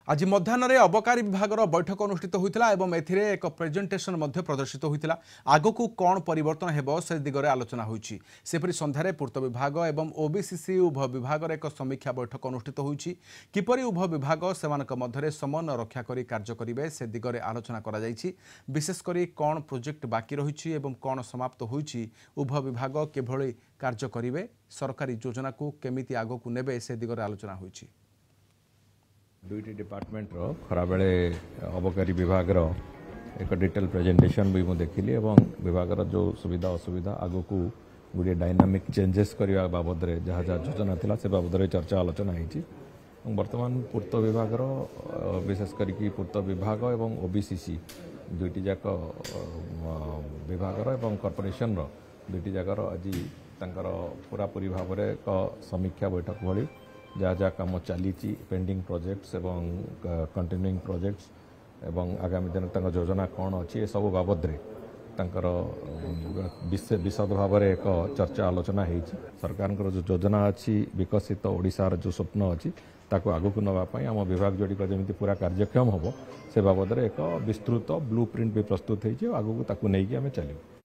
आज मध्याह्न अबकारी विभाग बैठक अनुष्ठित होता है एक प्रेजेंटेशन प्रदर्शित होता आग को कौन परिवर्तन हेब से दिगरे आलोचना होती सेपरी सन्धार पूर्त विभाग और ओबीसीसी उभय विभाग एक समीक्षा बैठक अनुष्ठित होती किपरि उभय विभाग से मध्य समन्वय रक्षा कर कार्य करेंगे से दिगरे आलोचना करा जायछि। विशेषकर कौन प्रोजेक्ट बाकी रही कौन समाप्त होती उभय विभाग किभଳି कार्य करेंगे सरकारी योजना को केमिति आग को नेबे से दिगरे आलोचना होती। दुईटी डिपार्टमेंट खरा बेले अबकारी विभाग एक डिटेल प्रेजेंटेशन भी मुझे देखिली एवं विभाग जो सुविधा असुविधा आग को गोटे डायनामिक चेंजेस करने बाबद जहाँ जहाँ योजना था से बाबद चर्चा आलोचना होती। बर्तमान पूर्त विभाग विशेषकर पूर्त विभाग एवं ओबीसीसी दुईटी जाक विभाग एवं कॉर्पोरेशन दुईटी जाकर आज पूरापूरी भाव में एक समीक्षा बैठक भली जहाँ जहाँ कम चली पेंडिंग प्रोजेक्ट्स एवं कंटिन्यूइंग प्रोजेक्ट्स एवं आगामी दिन योजना कौन अच्छी सब बाबद विशद भाव में एक चर्चा आलोचना हो सरकार जो योजना अच्छी विकसित ओडिशार जो स्वप्न अच्छी ताको आगक नापी आम विभाग जोड़िक जमी पूरा कार्यक्षम हम से बाबद एक विस्तृत ब्लू प्रिंट भी प्रस्तुत हो आगक नहीं आम चलू।